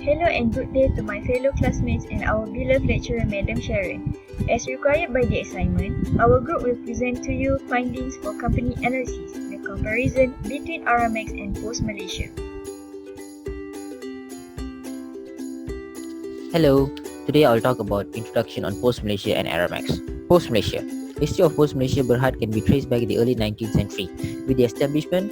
Hello and good day to my fellow classmates and our beloved lecturer, Madam Sharon. As required by the assignment, our group will present to you findings for company analysis, the comparison between Aramex and Post Malaysia. Hello, today I'll talk about introduction on Post Malaysia and Aramex. Post Malaysia. History of Post Malaysia Berhad can be traced back in the early 19th century, with the establishment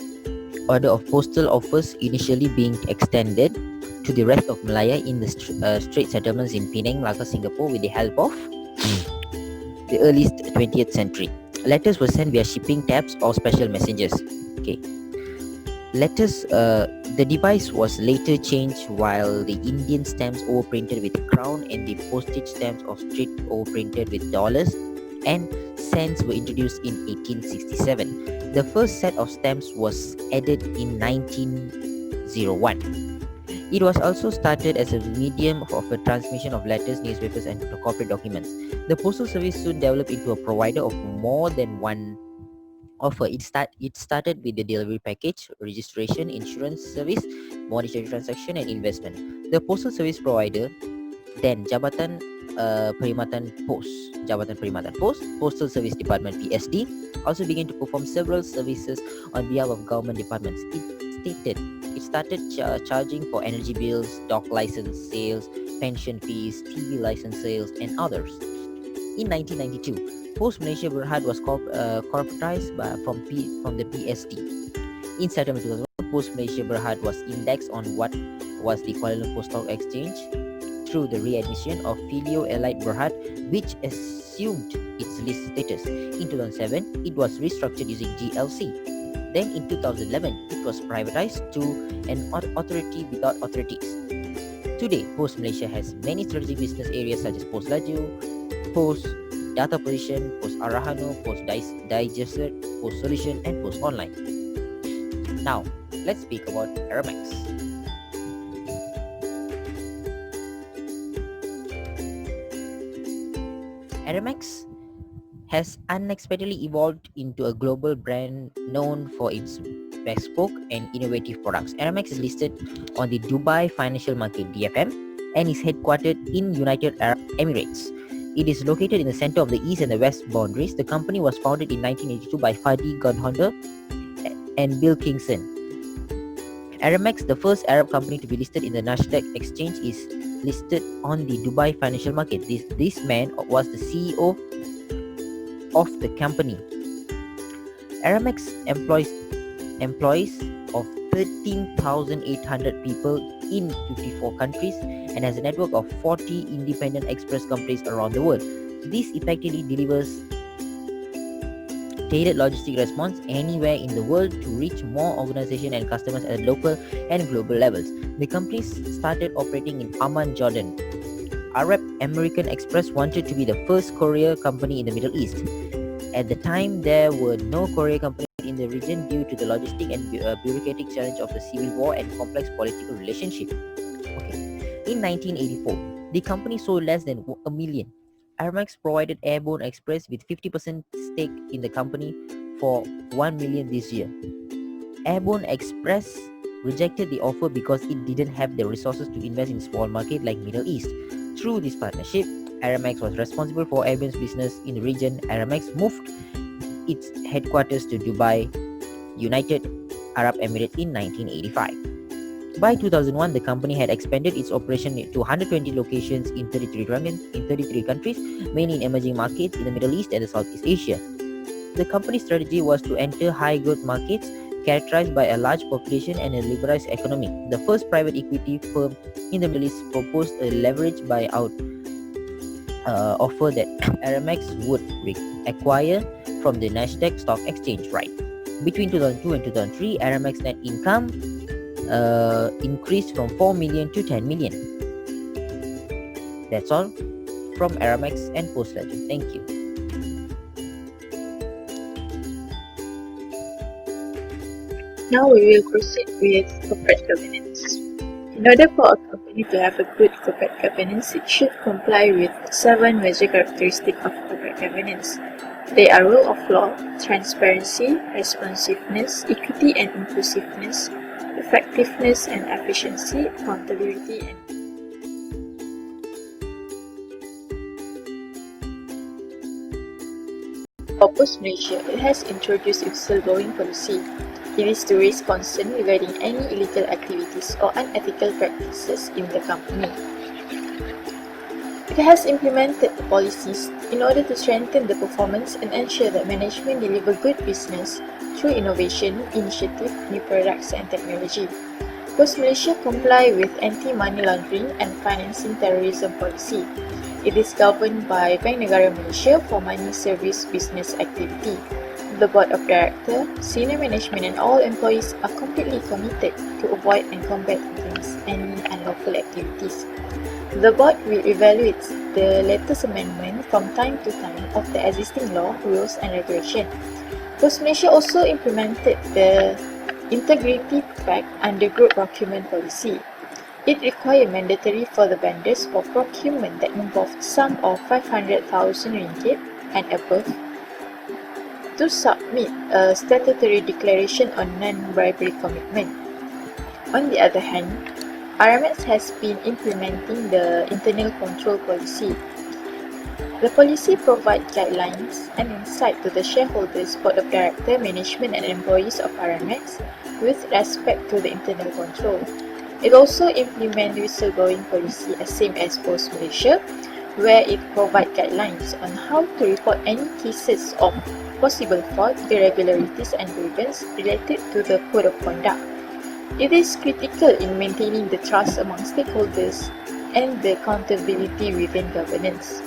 order of postal offers initially being extended to the rest of Malaya in the strait settlements in Penang, Malacca, Singapore, with the help of the early 20th century. Letters were sent via shipping tabs or special messengers. Letters, the device was later changed, while the Indian stamps overprinted with crown and the postage stamps of street overprinted with dollars and cents were introduced in 1867. The first set of stamps was added in 1901. It was also started as a medium of a transmission of letters, newspapers, and corporate documents. The postal service soon developed into a provider of more than one offer. It started with the delivery package, registration, insurance service, monetary transaction, and investment. The postal service provider, then Jabatan Perkhidmatan Pos, Postal Service Department (PSD), also began to perform several services on behalf of government departments. It started charging for energy bills, dock license sales, pension fees, TV license sales, and others. In 1992, Post Malaysia Berhad was corporatized from the PSD. In September 2001, Post Malaysia Berhad was indexed on what was the Kuala Lumpur Stock Exchange through the readmission of Filio Allied Berhad, which assumed its list status. In 2007, it was restructured using GLC. Then in 2011, it was privatized to an authority without authorities. Today, Post Malaysia has many strategic business areas such as Post Laju, Post Data Position, Post Arahano, Post Digester, Post Solution, and Post Online. Now, let's speak about Aramex. Aramex has unexpectedly evolved into a global brand known for its bespoke and innovative products. Aramex is listed on the Dubai Financial Market (DFM) and is headquartered in United Arab Emirates. It is located in the center of the east and the west boundaries. The company was founded in 1982 by Fadi Godhonda and Bill Kingston. Aramex, the first Arab company to be listed in the Nasdaq exchange, is listed on the Dubai Financial Market. This man was the CEO of the company. Aramex employs of 13,800 people in 54 countries and has a network of 40 independent express companies around the world. This effectively delivers tailored logistic response anywhere in the world to reach more organizations and customers at local and global levels. The company started operating in Amman, Jordan. Arab American Express wanted to be the first courier company in the Middle East. At the time, there were no courier companies in the region due to the logistic and bureaucratic challenge of the civil war and complex political relationship. In 1984, the company sold less than 1 million. Aramex provided Airborne Express with 50% stake in the company for 1 million this year. Airborne Express rejected the offer because it didn't have the resources to invest in small market like Middle East. Through this partnership, Aramex was responsible for Airborne's business in the region. Aramex moved its headquarters to Dubai, United Arab Emirates in 1985. By 2001, the company had expanded its operation to 120 locations in 33 countries, mainly in emerging markets in the Middle East and Southeast Asia. The company's strategy was to enter high-growth markets characterized by a large population and a liberalized economy. The first private equity firm in the Middle East proposed a leverage buyout offer that Aramex would acquire from the Nasdaq Stock Exchange. Between 2002 and 2003, Aramex net income increased from 4 million to 10 million. That's all from Aramex and Post Legend. Thank you. Now we will proceed with corporate governance. In order for a company to have a good corporate governance, it should comply with 7 major characteristics of corporate governance. They are rule of law, transparency, responsiveness, equity and inclusiveness, effectiveness and efficiency, accountability, and Opus Malaysia, it has introduced whistleblowing policy. It is to raise concern regarding any illegal activities or unethical practices in the company. It has implemented the policies in order to strengthen the performance and ensure that management deliver good business through innovation, initiative, new products and technology. Opus Malaysia comply with anti-money laundering and financing terrorism policy. It is governed by Bank Negara Malaysia for money service business activity. The Board of Directors, senior management and all employees are completely committed to avoid and combat against any unlawful activities. The Board will evaluate the latest amendment from time to time of the existing law, rules and regulation. Opus Malaysia also implemented the Integrity Pact under Group Procurement Policy. It requires mandatory for the vendors for procurement that involve sum of 500,000 ringgit and above to submit a statutory declaration on non-bribery commitment. On the other hand, Aramex has been implementing the internal control policy. The policy provides guidelines and insight to the shareholders, board of directors, management and employees of Aramex with respect to the internal control. It also implements whistleblowing policy as same as Post Malaysia, where it provides guidelines on how to report any cases of possible fraud, irregularities and grievance related to the code of conduct. It is critical in maintaining the trust among stakeholders and the accountability within governance.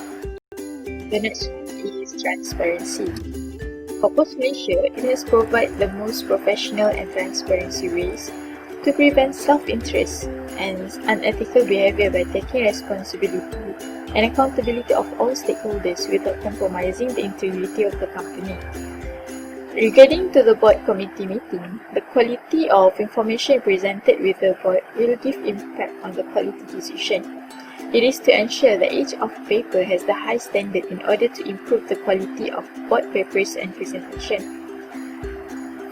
The next one is transparency. For Post Malaysia, it has provided the most professional and transparency ways to prevent self-interest and unethical behavior by taking responsibility and accountability of all stakeholders without compromising the integrity of the company. Regarding to the board committee meeting, the quality of information presented with the board will give impact on the quality decision. It is to ensure that each of paper has the high standard in order to improve the quality of board papers and presentation.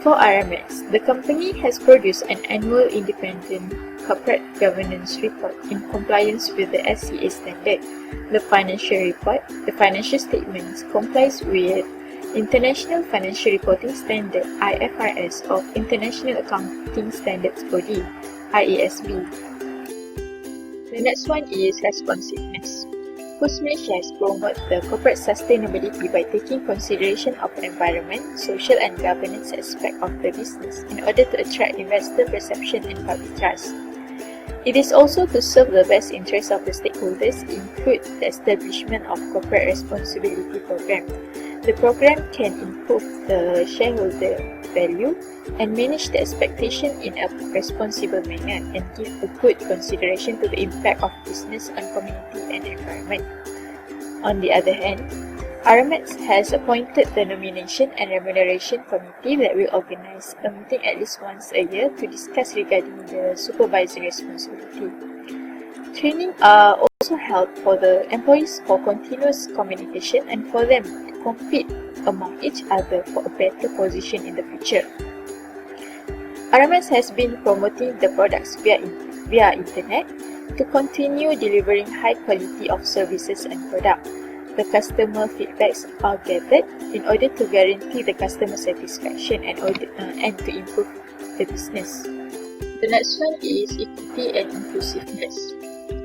For Aramex, the company has produced an annual independent corporate governance report in compliance with the SCA standard. The financial report, the financial statements complies with International Financial Reporting Standard IFRS of International Accounting Standards Body IASB. The next one is responsiveness. Post Malaysia has promoted the corporate sustainability by taking consideration of the environment, social and governance aspect of the business in order to attract investor perception and public trust. It is also to serve the best interests of the stakeholders, include the establishment of corporate responsibility program. The program can improve the shareholder value and manage the expectation in a responsible manner and give a good consideration to the impact of business on community and environment. On the other hand, Aramex has appointed the Nomination and Remuneration Committee that will organize a meeting at least once a year to discuss regarding the supervisory responsibility. Training are also held for the employees for continuous communication and for them to compete among each other for a better position in the future. Aramex has been promoting the products via internet to continue delivering high quality of services and products. The customer feedbacks are gathered in order to guarantee the customer satisfaction and to improve the business. The next one is equity and inclusiveness.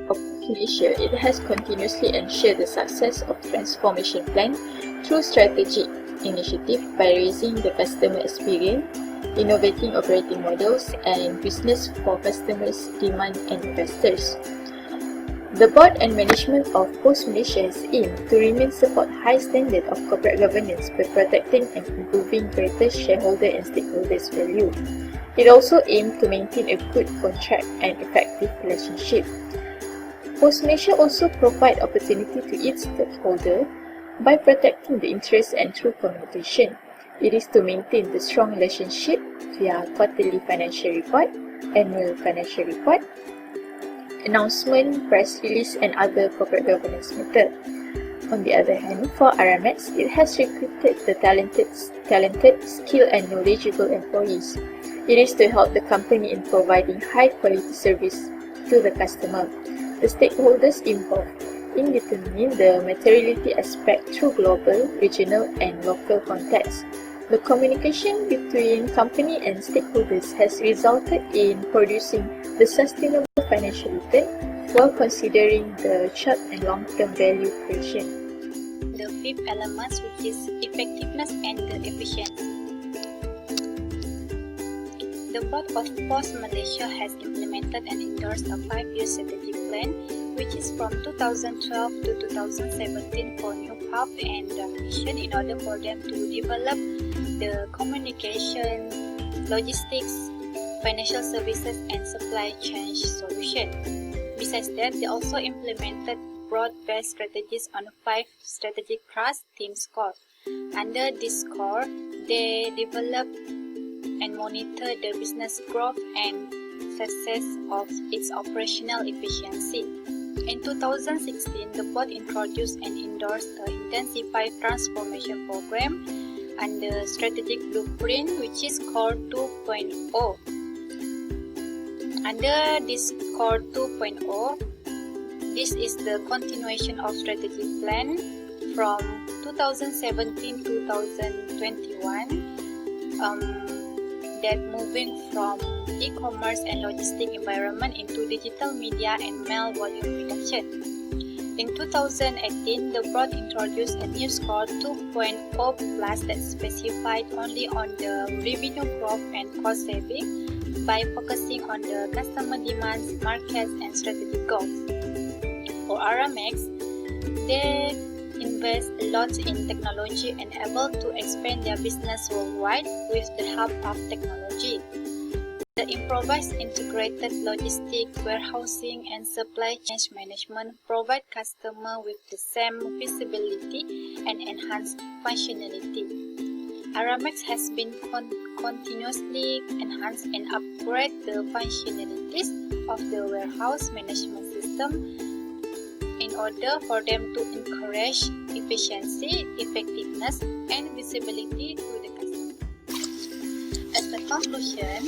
For Malaysia, it has continuously ensured the success of transformation plan through strategic initiative by raising the customer experience, innovating operating models, and business for customers, demand, and investors. The board and management of Post Malaysia has aimed to remain support high standard of corporate governance by protecting and improving greater shareholder and stakeholders' value. It also aimed to maintain a good contract and effective relationship. Post Malaysia also provide opportunity to its stakeholder by protecting the interests and through communication. It is to maintain the strong relationship via quarterly financial report, annual financial report, announcement, press release and other corporate governance matters. On the other hand, for Aramex, it has recruited the talented, skilled and knowledgeable employees. It is to help the company in providing high-quality service to the customer. The stakeholders involved in determining the materiality aspect through global, regional, and local contexts. The communication between company and stakeholders has resulted in producing the sustainable financial return while considering the short and long-term value creation. The fifth element, which is effectiveness and the efficiency. The Board of Post Malaysia has implemented and endorsed a 5-year strategic plan, which is from 2012 to 2017 for new hub and mission in order for them to develop the communication, logistics, financial services, and supply chain solution. Besides that, they also implemented broad-based strategies on 5 strategic thrust themes core. Under this core, they develop and monitor the business growth and success of its operational efficiency. In 2016, the board introduced and endorsed an intensified transformation program under strategic blueprint, which is Core 2.0. Under this Core 2.0, this is the continuation of strategic plan from 2017-2021. That moving from e-commerce and logistic environment into digital media and mail volume reduction. In 2018, the board introduced a new score 2.0 plus that specified only on the revenue growth and cost saving by focusing on the customer demands, markets, and strategic goals. For Aramex, they invest a lot in technology and able to expand their business worldwide with the help of technology. The improvised integrated logistic, warehousing, and supply chain management provide customers with the same visibility and enhanced functionality. Aramex has been continuously enhanced and upgrade the functionalities of the warehouse management system in order for them to encourage efficiency, effectiveness, and visibility to the customer. As a conclusion,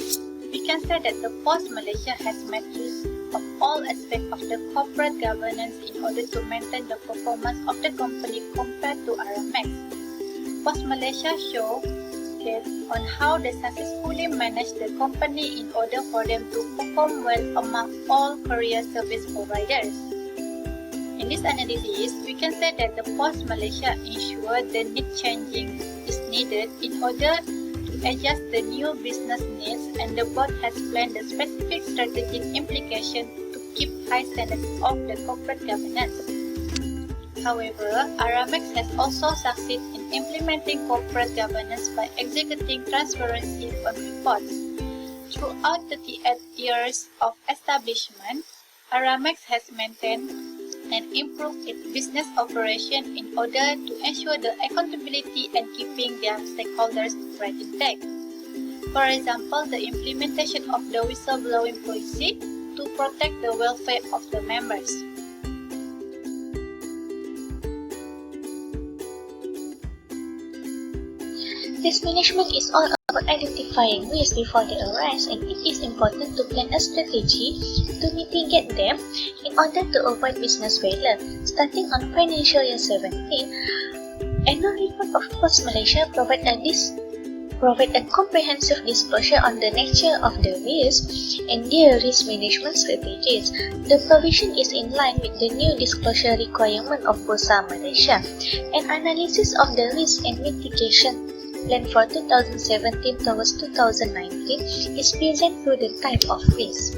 we can say that the Post Malaysia has made use of all aspects of the corporate governance in order to maintain the performance of the company compared to Aramex. Post Malaysia showcase on how they successfully manage the company in order for them to perform well among all courier service providers. In this analysis, we can say that the Post Malaysia ensure the need changing is needed in order to adjust the new business needs, and the board has planned the specific strategic implication to keep high standards of the corporate governance. However, Aramex has also succeeded in implementing corporate governance by executing transparency on reports. Throughout the 38 years of establishment, Aramex has maintained and improve its business operation in order to ensure the accountability and keeping their stakeholders right intact. For example, the implementation of the whistleblowing policy to protect the welfare of the members. Risk management is all about identifying risks before they arise, and it is important to plan a strategy to mitigate them in order to avoid business failure. Starting on financial year 17, annual report of Post Malaysia provide a comprehensive disclosure on the nature of the risk and their risk management strategies. The provision is in line with the new disclosure requirement of Bursa Malaysia. An analysis of the risk and mitigation plan for 2017 towards 2019 is present through the type of risk.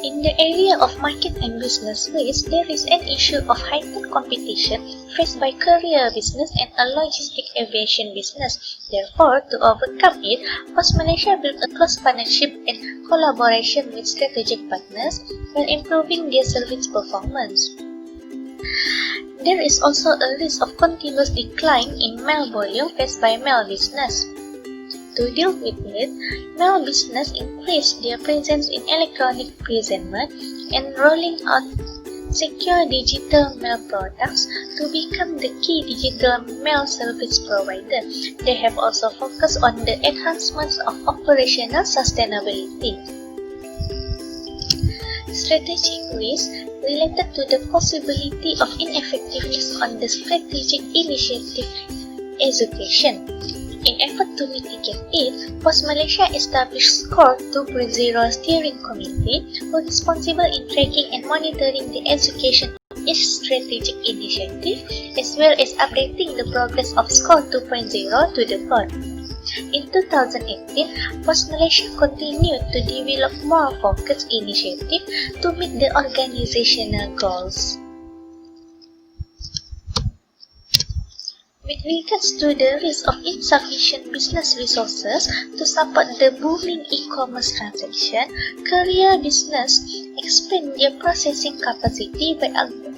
In the area of market and business risk, there is an issue of heightened competition faced by courier business and a logistic aviation business. Therefore, to overcome it, Post Malaysia built a close partnership and collaboration with strategic partners while improving their service performance. There is also a risk of continuous decline in mail volume faced by mail business. To deal with it, mail business increased their presence in electronic presentment and rolling out secure digital mail products to become the key digital mail service provider. They have also focused on the enhancements of operational sustainability. Strategic risk related to the possibility of ineffectiveness on the strategic initiative execution. In effort to mitigate it, Pos Malaysia established SCORE 2.0 Steering Committee who is responsible in tracking and monitoring the execution of each strategic initiative as well as updating the progress of SCORE 2.0 to the board. In 2018, Pos Malaysia continued to develop more focused initiatives to meet the organizational goals. With regards to the risk of insufficient business resources to support the booming e-commerce transaction, Korea business expand their processing capacity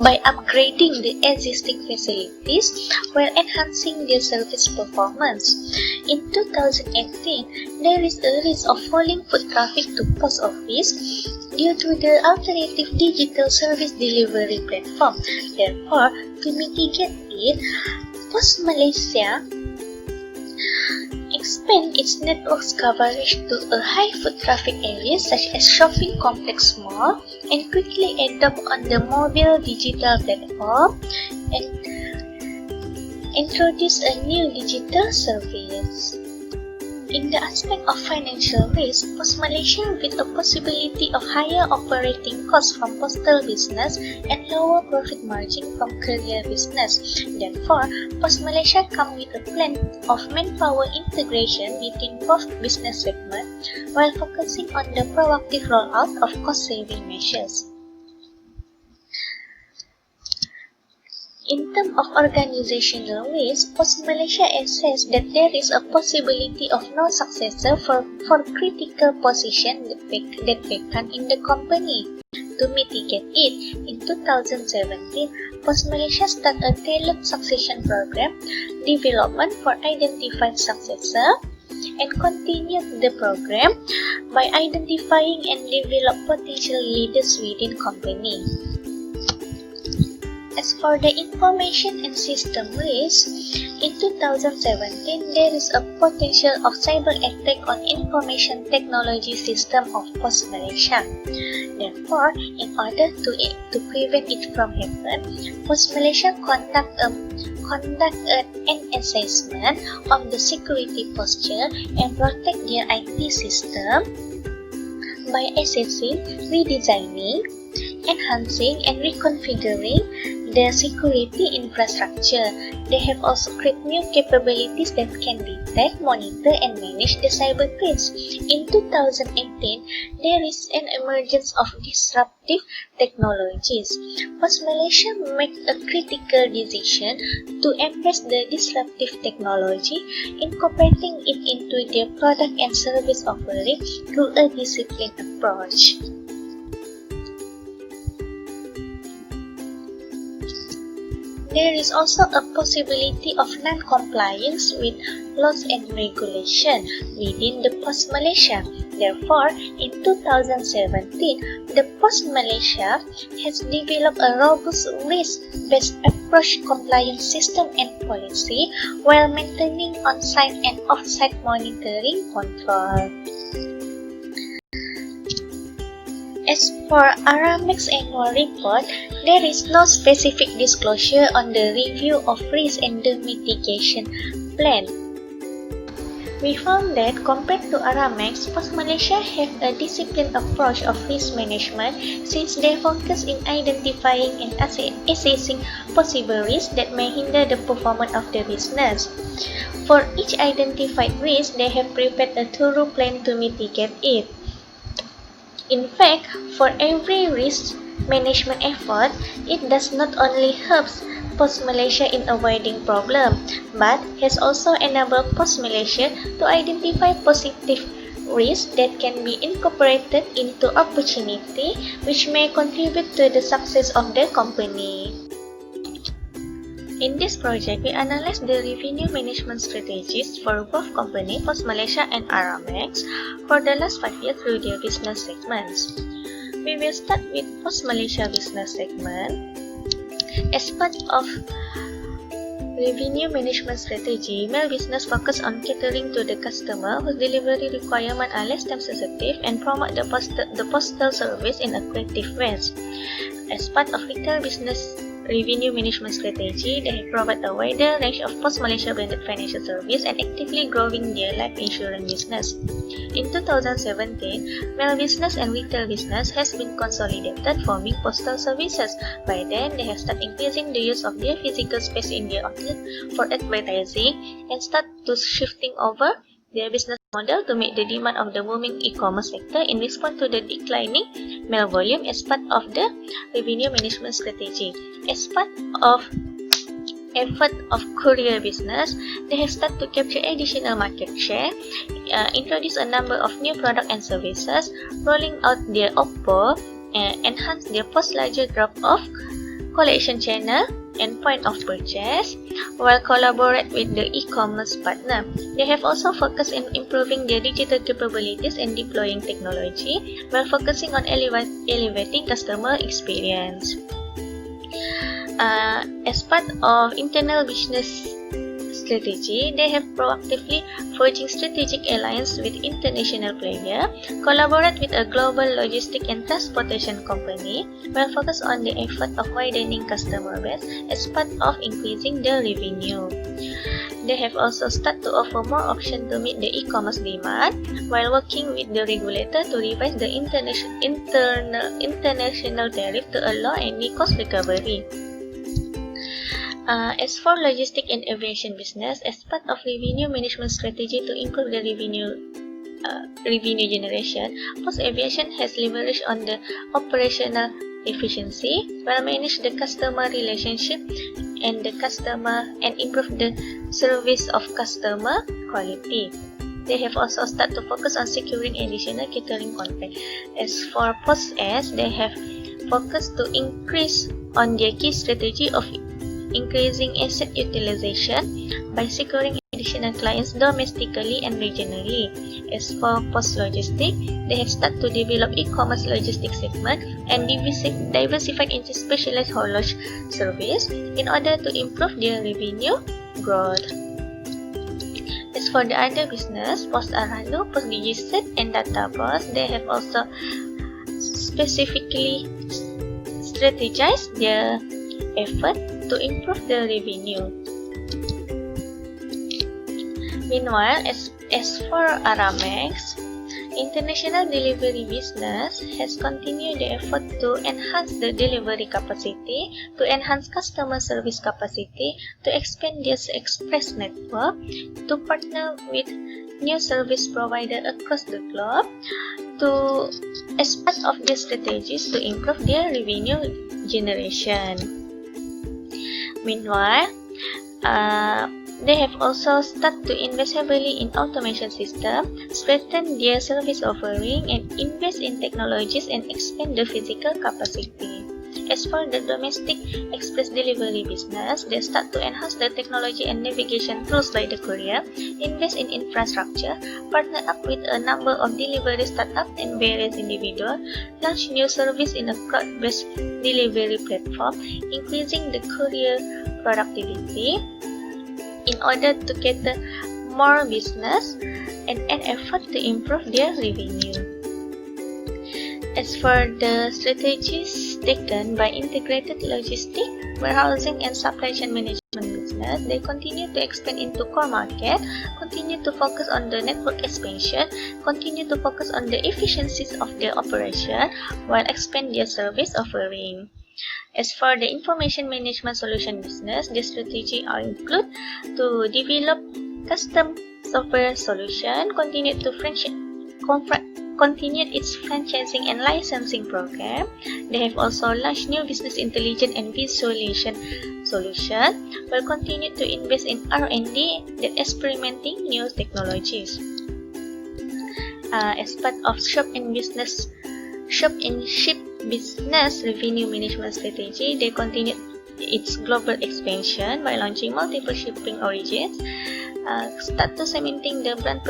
by upgrading the existing facilities while enhancing their service performance. In 2018, there is a risk of falling foot traffic to post office due to the alternative digital service delivery platform. Therefore, to mitigate it, Pos Malaysia expand its network's coverage to a high foot traffic areas such as shopping complex mall and quickly adopt on the mobile digital platform and introduce a new digital service. In the aspect of financial risk, Pos Malaysia with a possibility of higher operating costs from postal business and lower profit margin from courier business. Therefore, Pos Malaysia come with a plan of manpower integration between both business segments while focusing on the proactive rollout of cost-saving measures. In terms of organizational risk, Pos Malaysia assessed that there is a possibility of no successor for critical positions that vacant in the company. To mitigate it, in 2017, Pos Malaysia started a tailored succession program development for identified successor and continued the program by identifying and develop potential leaders within company. As for the information and system risk, in 2017, there is a potential of cyber attack on information technology system of Pos Malaysia. Therefore, in order to prevent it from happening, Pos Malaysia conduct an assessment of the security posture and protect their IT system by assessing, redesigning, enhancing and reconfiguring the security infrastructure. They have also created new capabilities that can detect, monitor and manage the cyber threats. In 2018, there is an emergence of disruptive technologies. Pos Malaysia made a critical decision to embrace the disruptive technology, incorporating it into their product and service offering through a disciplined approach. There is also a possibility of non-compliance with laws and regulation within the Pos Malaysia. Therefore, in 2017, the Pos Malaysia has developed a robust risk-based approach compliance system and policy while maintaining on-site and off-site monitoring control. As for Aramex annual report, there is no specific disclosure on the review of risk and the mitigation plan. We found that compared to Aramex, Pos Malaysia have a disciplined approach of risk management since they focus in identifying and assessing possible risks that may hinder the performance of the business. For each identified risk, they have prepared a thorough plan to mitigate it. In fact, for every risk management effort, it does not only help Pos Malaysia in avoiding problems, but has also enabled Pos Malaysia to identify positive risks that can be incorporated into opportunity which may contribute to the success of the company. In this project, we analyzed the revenue management strategies for both companies, Pos Malaysia and Aramex, for the last 5 years through their business segments. We will start with Post Malaysia business segment. As part of revenue management strategy, Mail business focus on catering to the customer whose delivery requirements are less time sensitive and promote the postal service in a creative ways. As part of retail business revenue management strategy, they have provided a wider range of Post Malaysia branded financial service and actively growing their life insurance business. In 2017, Mail business and retail business has been consolidated, forming postal services. By then, they have started increasing the use of their physical space in their outlet for advertising and start to shifting over their business model to meet the demand of the booming e-commerce sector in response to the declining mail volume as part of the revenue management strategy. As part of effort of courier business, they have started to capture additional market share, introduce a number of new products and services, rolling out their offer, enhance their post larger group of collection channel and point of purchase, while collaborate with the e-commerce partner. They have also focused on improving their digital capabilities and deploying technology, while focusing on elevating customer experience. As part of internal business strategy, they have proactively forging strategic alliance with international players, collaborate with a global logistic and transportation company, while focus on the effort of widening customer base as part of increasing their revenue. They have also started to offer more options to meet the e-commerce demand, while working with the regulator to revise the international tariff to allow any cost recovery. As for logistic and aviation business, as part of revenue management strategy to improve the revenue generation, Post Aviation has leveraged on the operational efficiency while manage the customer relationship and improve the service of customer quality. They have also started to focus on securing additional catering contract. As for Post S, they have focused to increase on their key strategy of increasing asset utilization by securing additional clients domestically and regionally. As for Post Logistics, they have started to develop e-commerce logistics segment and diversified into specialized haulage service in order to improve their revenue growth. As for the other business, Post Arado, Post Digiset, and Data Post, they have also specifically strategized their effort to improve the revenue. Meanwhile, as for Aramex, international delivery business has continued the effort to enhance the delivery capacity, to enhance customer service capacity, to expand their express network, to partner with new service providers across the globe, as part of their strategies to improve their revenue generation. Meanwhile, they have also started to invest heavily in automation system, strengthen their service offering, and invest in technologies and expand the physical capacity. As for the domestic express delivery business, they start to enhance the technology and navigation tools by the courier, invest in infrastructure, partner up with a number of delivery startups and various individuals, launch new service in a cloud-based delivery platform, increasing the courier productivity in order to cater more business and an effort to improve their revenue. As for the strategies taken by integrated logistics, warehousing and supply chain management business, they continue to expand into core market, continue to focus on the network expansion, continue to focus on the efficiencies of their operation while expand their service offering. As for the information management solution business, the strategy are include to develop custom software solution, continued its franchising and licensing program. They have also launched new business intelligence and visualization solution, while continue to invest in R&D that experimenting new technologies. As part of shop and ship business revenue management strategy, they continued its global expansion by launching multiple shipping origins, start to cementing the brand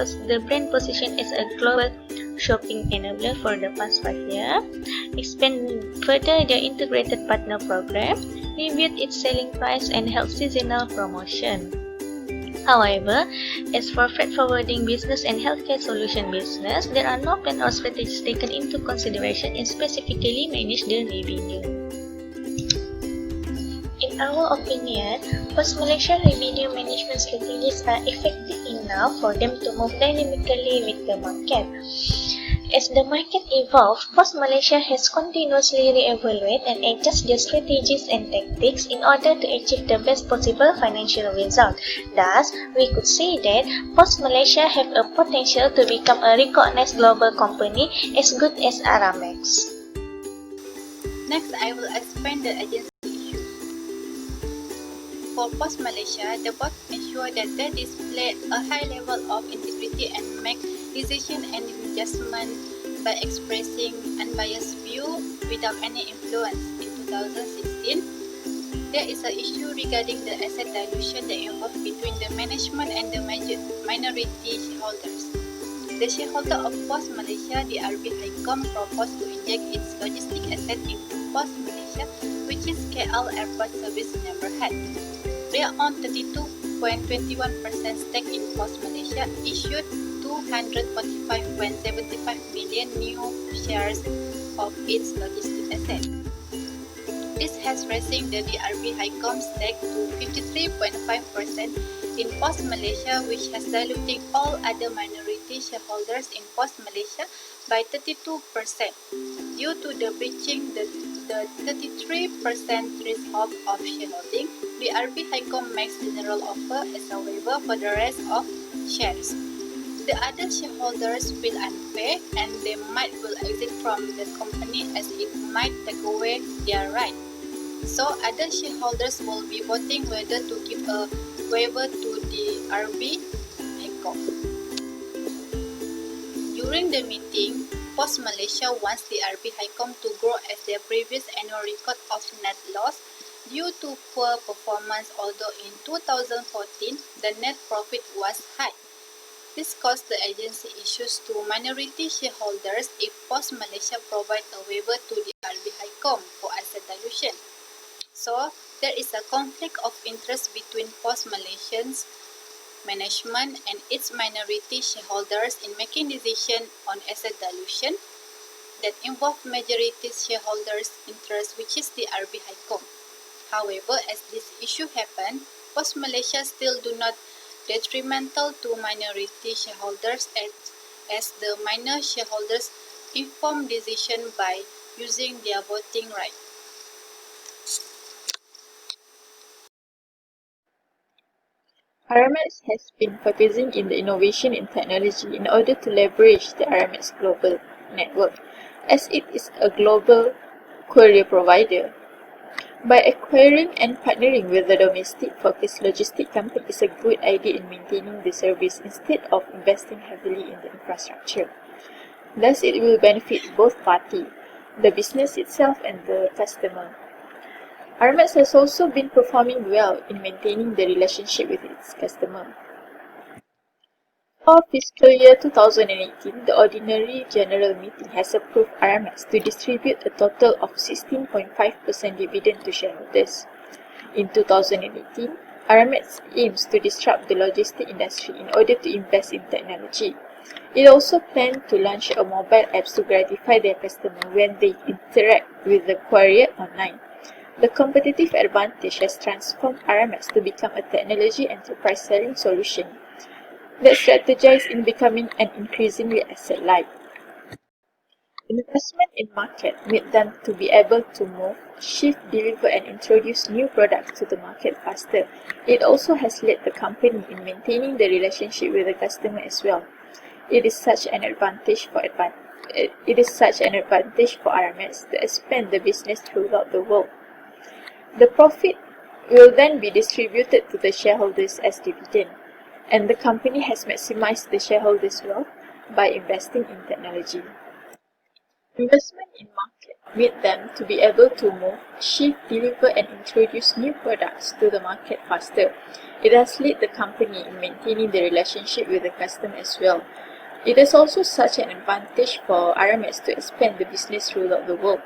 position as a global shopping enabler for the past 5 years, expand further their integrated partner program, reviewed its selling price and held seasonal promotion. However, as for freight forwarding business and healthcare solution business, there are no plan or strategies taken into consideration in specifically manage the revenue. In our opinion, Post Malaysia revenue management strategies are effective enough for them to move dynamically with the market. As the market evolves, Post Malaysia has continuously re-evaluate and adjust their strategies and tactics in order to achieve the best possible financial result. Thus, we could say that Post Malaysia have a potential to become a recognized global company as good as Aramex. Next, I will explain the agency issue. For Post Malaysia, the board ensure that they display a high level of integrity and make decision and adjustment by expressing unbiased view without any influence. In 2016, there is an issue regarding the asset dilution that involved between the management and the minority shareholders. The shareholder of Post Malaysia, the RB Highcom, proposed to inject its logistic asset into Post Malaysia, which is KL Airport Service Never had. They own 32.21% stake in Post Malaysia, issued 245.75 million new shares of its logistic asset. This has raising the DRB Highcom stake to 53.5% in Post Malaysia, which has diluting all other minority shareholders in Post Malaysia by 32%. Due to the breaching the 33% threshold of shareholding, the RB Highcom makes general offer as a waiver for the rest of shares. The other shareholders feel unfair and they might will exit from the company as it might take away their right. So other shareholders will be voting whether to give a waiver to the RB Highcom. During the meeting, Post Malaysia wants the RB Highcom to grow as their previous annual record of net loss due to poor performance, although in 2014 the net profit was high. This caused the agency issues to minority shareholders if Post Malaysia provide a waiver to the RB Highcom for asset dilution. So, there is a conflict of interest between Post Malaysia's management and its minority shareholders in making decisions on asset dilution that involve majority shareholders' interest, which is the RB Highcom. However, as this issue happened, Post Malaysia still do not detrimental to minority shareholders as the minor shareholders inform decision by using their voting right. Aramex has been focusing in the innovation in technology in order to leverage the Aramex global network, as it is a global courier provider. By acquiring and partnering with the domestic-focused logistic company is a good idea in maintaining the service instead of investing heavily in the infrastructure. Thus, it will benefit both parties, the business itself and the customer. Aramex has also been performing well in maintaining the relationship with its customer. For fiscal year 2018, the Ordinary General Meeting has approved Aramex to distribute a total of 16.5% dividend to shareholders. In 2018, Aramex aims to disrupt the logistics industry in order to invest in technology. It also plans to launch a mobile app to gratify their customers when they interact with the courier online. The competitive advantage has transformed Aramex to become a technology enterprise selling solution that strategizes in becoming an increasingly asset-light. Investment in market made them to be able to move, shift, deliver and introduce new products to the market faster. It also has led the company in maintaining the relationship with the customer as well. It is such an advantage for Aramex to expand the business throughout the world. The profit will then be distributed to the shareholders as dividend, and the company has maximized the shareholders' wealth by investing in technology. Investment in market made them to be able to move, shift, deliver and introduce new products to the market faster. It has led the company in maintaining the relationship with the customer as well. It is also such an advantage for Aramex to expand the business throughout the world.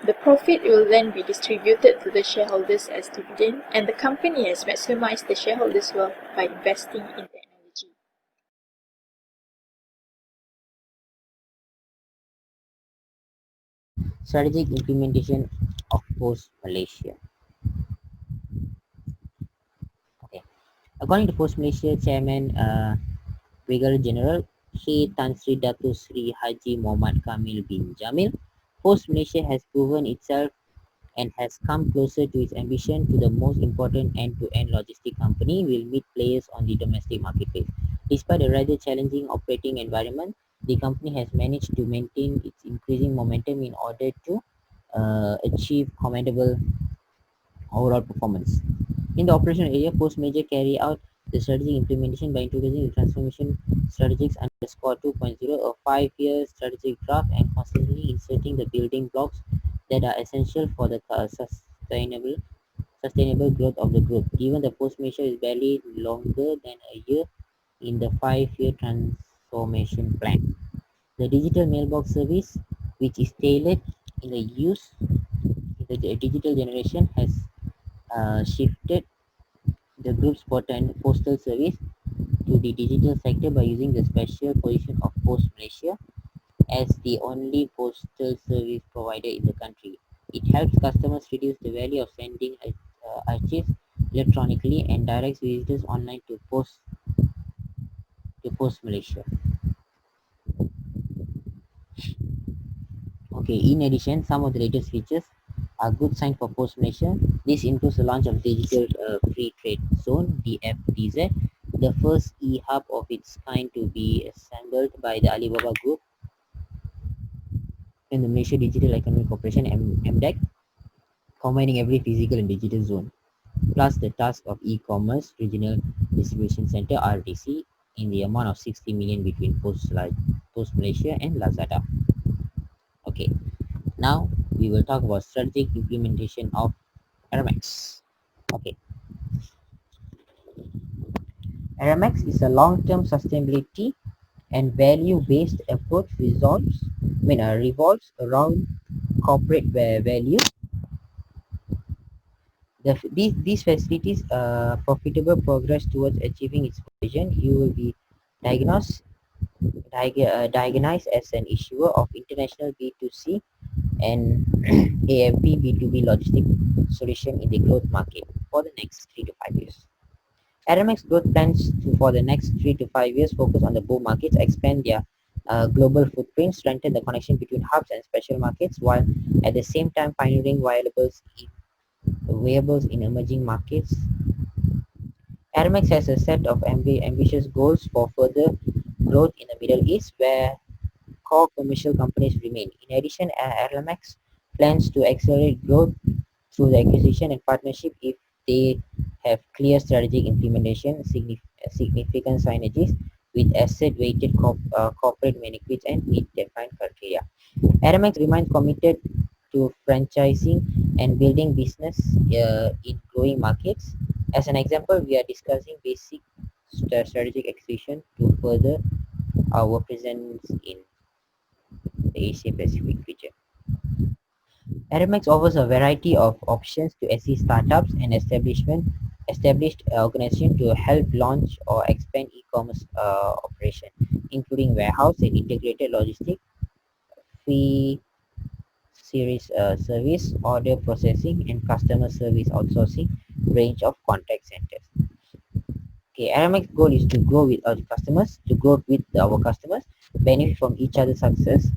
The profit will then be distributed to the shareholders as dividend, and the company has maximized the shareholders' wealth by investing in technology. Strategic implementation of Post Malaysia. Okay. According to Post Malaysia Chairman Brigadier General K. Tan Sri Dato Sri Haji Muhammad Kamil bin Jamil, Post Malaysia has proven itself and has come closer to its ambition to the most important end-to-end logistic company will meet players on the domestic marketplace. Despite a rather challenging operating environment, the company has managed to maintain its increasing momentum in order to achieve commendable overall performance. In the operational area, Post Major carry out the strategic implementation by introducing the transformation strategics underscore 2.0, a 5-year strategic draft, and constantly inserting the building blocks that are essential for the sustainable growth of the group. Given the Post Major is barely longer than a year in the 5-year transformation plan. The digital mailbox service, which is tailored in the use in the digital generation, has shifted the group's postal service to the digital sector by using the special position of Post Malaysia as the only postal service provider in the country. It helps customers reduce the value of sending archives electronically and directs visitors online to Post Malaysia. Okay, in addition, some of the latest features are good sign for Post Malaysia. This includes the launch of Digital Free Trade Zone (DFTZ), the first e-hub of its kind to be assembled by the Alibaba Group and the Malaysia Digital Economic Corporation (MDEC), combining every physical and digital zone, plus the task of e-commerce regional distribution center (RDC) in the amount of 60 million between Post Malaysia and Lazada. Okay, now we will talk about strategic implementation of Aramex. Okay, Aramex is a long-term sustainability and value-based approach revolves around corporate values. These facilities profitable progress towards achieving its vision. You will be diagnosed as an issuer of international B2C and AFP B2B logistic solution in the growth market for the next 3 to 5 years. Aramex growth plans for the next 3 to 5 years focus on the boom markets, expand their global footprint, strengthen the connection between hubs and special markets, while at the same time pioneering wearables in emerging markets. Aramex has a set of ambitious goals for further growth in the Middle East, where core commercial companies remain. In addition, Aramex plans to accelerate growth through the acquisition and partnership if they have clear strategic implementation, significant synergies with asset-weighted corporate benefits and meet defined criteria. Aramex remains committed to franchising and building business in growing markets. As an example, we are discussing basic strategic acquisition to further our presence in the Asia Pacific region. Aramex offers a variety of options to assist startups and established organizations to help launch or expand e-commerce operation, including warehouse and integrated logistics, fee series service, order processing, and customer service outsourcing range of contact centers. Okay, Aramex goal is to grow with our customers, benefit from each other's success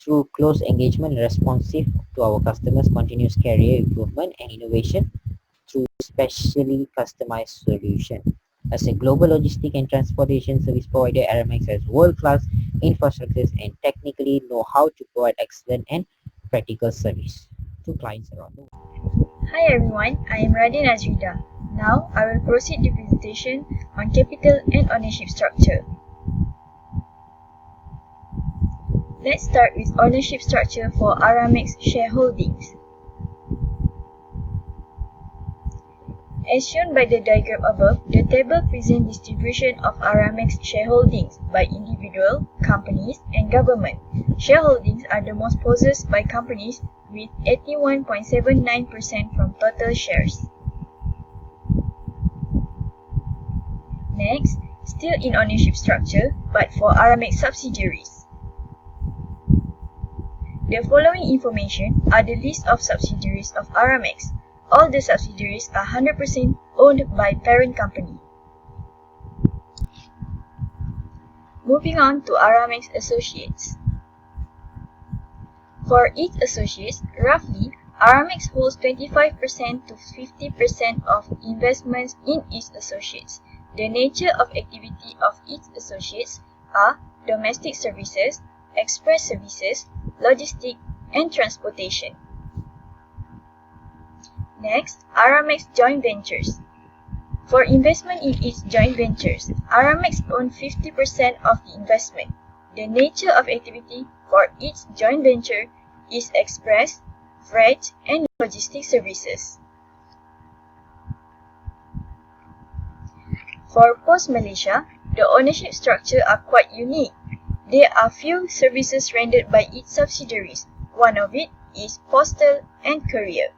through close engagement, responsive to our customers, continuous career improvement, and innovation through specially customized solution. As a global logistic and transportation service provider, Aramex has world-class infrastructures and technically know how to provide excellent and practical service to clients around the world. Hi everyone, I am Radin Azrida. Now I will proceed the presentation on capital and ownership structure. Let's start with ownership structure for Aramex shareholdings. As shown by the diagram above, the table presents distribution of Aramex shareholdings by individual, companies, and government. Shareholdings are the most possessed by companies with 81.79% from total shares. Next, still in ownership structure, but for Aramex subsidiaries. The following information are the list of subsidiaries of Aramex. All the subsidiaries are 100% owned by parent company. Moving on to Aramex Associates. For each associate, roughly, Aramex holds 25% to 50% of investments in its associates. The nature of activity of each associates are domestic services, express services, logistics, and transportation. Next, Aramex Joint Ventures. For investment in its joint ventures, Aramex owns 50% of the investment. The nature of activity for each joint venture is express, freight, and logistics services. For Post Malaysia, the ownership structure are quite unique. There are few services rendered by its subsidiaries. One of it is postal and courier.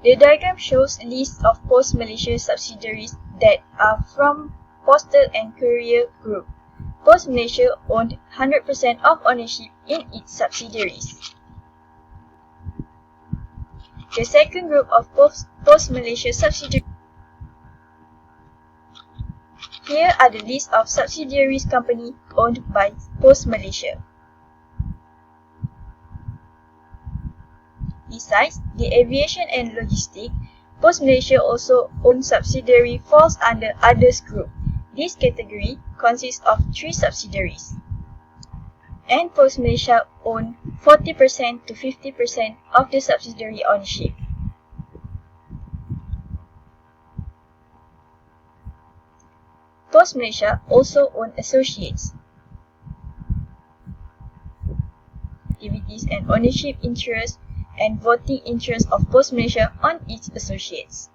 The diagram shows lists of Post Malaysia subsidiaries that are from Postal and Courier Group. Post Malaysia owned 100% of ownership in its subsidiaries. The second group of Post Malaysia subsidiaries. Here are the list of subsidiaries company owned by Post Malaysia. Besides the aviation and logistics, Post Malaysia also owns subsidiary falls under Others Group. This category consists of 3 subsidiaries. And Post Malaysia owns 40% to 50% of the subsidiary ownership. Post Malaysia also owns associates. Activities and ownership interests and voting interest of Post Malaysia on its associates.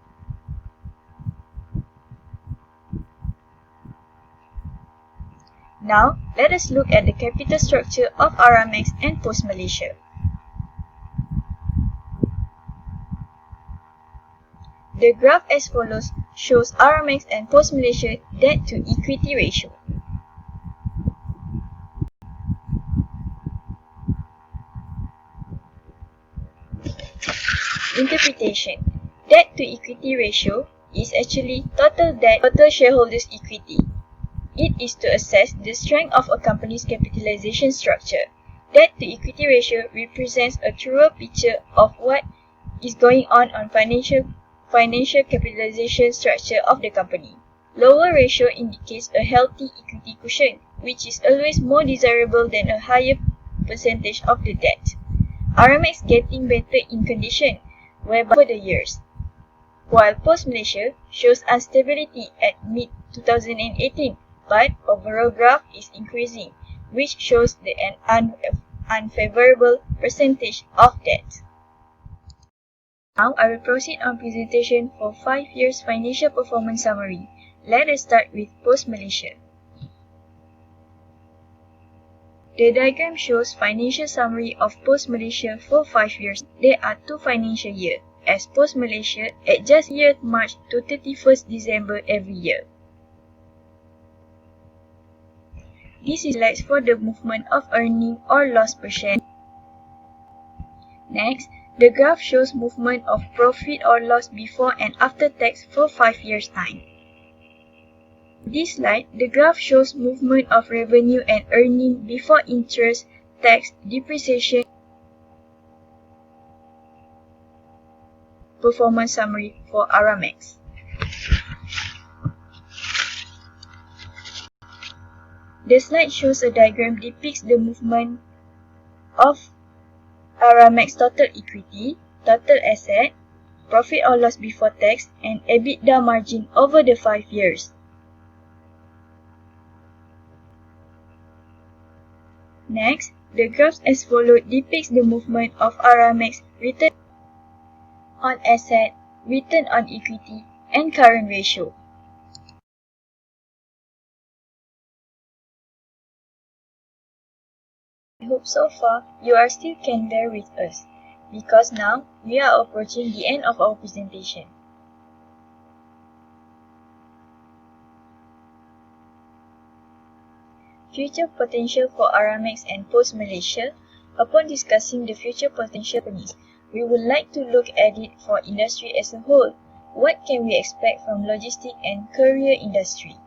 Now, let us look at the capital structure of Aramex and Post Malaysia. The graph as follows shows Aramex and Post Malaysia debt to equity ratio. Interpretation. Debt to equity ratio is actually total debt, total shareholders' equity. It is to assess the strength of a company's capitalization structure. Debt to equity ratio represents a truer picture of what is going on financial capitalization structure of the company. Lower ratio indicates a healthy equity cushion, which is always more desirable than a higher percentage of the debt. Aramex getting better in condition, whereby over the years, while Post Malaysia shows instability at mid-2018, but overall graph is increasing, which shows the unfavorable percentage of debt. Now I will proceed on presentation for 5 years financial performance summary. Let us start with Post Malaysia. The diagram shows financial summary of Post Malaysia for 5 years. There are 2 financial years, as Post Malaysia adjusts year March to 31st December every year. This is highlights for the movement of earning or loss per share. Next, the graph shows movement of profit or loss before and after tax for 5 years' time. This slide, the graph shows movement of revenue and earning before interest, tax, depreciation. Performance summary for Aramex. The slide shows a diagram depicts the movement of Aramex total equity, total asset, profit or loss before tax, and EBITDA margin over the 5 years. Next, the graphs as follows depicts the movement of Aramex return. on asset, return on equity, and current ratio. I hope so far you are still can bear with us, because now we are approaching the end of our presentation. Future potential for Aramex and Post Malaysia. Upon discussing the future potential companies, we would like to look at it for industry as a whole. What can we expect from logistic and courier industry?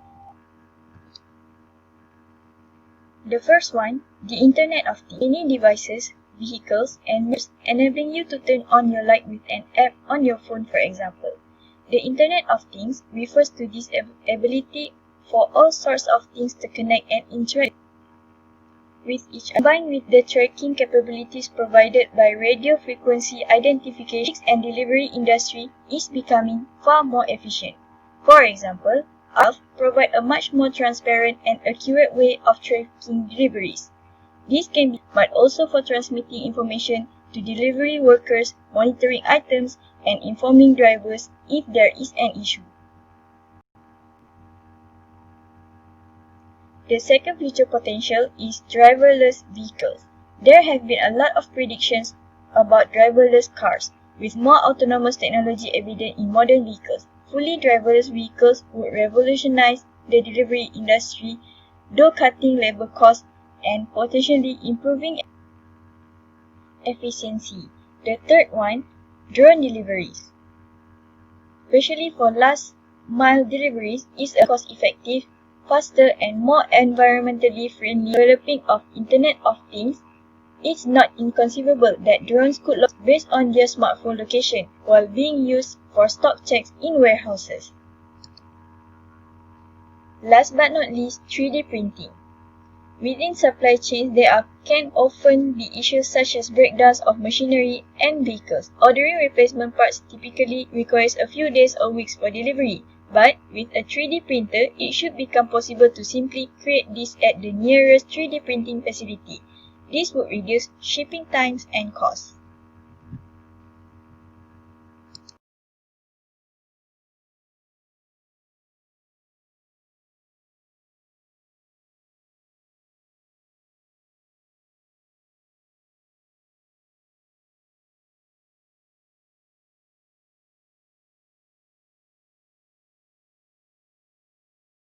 The first one, the Internet of Things. Any devices, vehicles, and mirrors enabling you to turn on your light with an app on your phone, for example. The Internet of Things refers to this ability for all sorts of things to connect and interact with each other. Combined with the tracking capabilities provided by radio frequency identification and delivery industry is becoming far more efficient. For example, ALF provide a much more transparent and accurate way of tracking deliveries. This can be but also for transmitting information to delivery workers, monitoring items, and informing drivers if there is an issue. The second future potential is driverless vehicles. There have been a lot of predictions about driverless cars, with more autonomous technology evident in modern vehicles. Fully driverless vehicles would revolutionize the delivery industry, though cutting labor costs and potentially improving efficiency. The third one, drone deliveries. Especially for last mile deliveries, is a cost-effective, faster and more environmentally friendly developing of Internet of Things. It's not inconceivable that drones could locate based on their smartphone location while being used for stock checks in warehouses. Last but not least, 3D printing. Within supply chains, there can often be issues such as breakdowns of machinery and vehicles. Ordering replacement parts typically requires a few days or weeks for delivery. But with a 3D printer, it should become possible to simply create this at the nearest 3D printing facility. This would reduce shipping times and costs.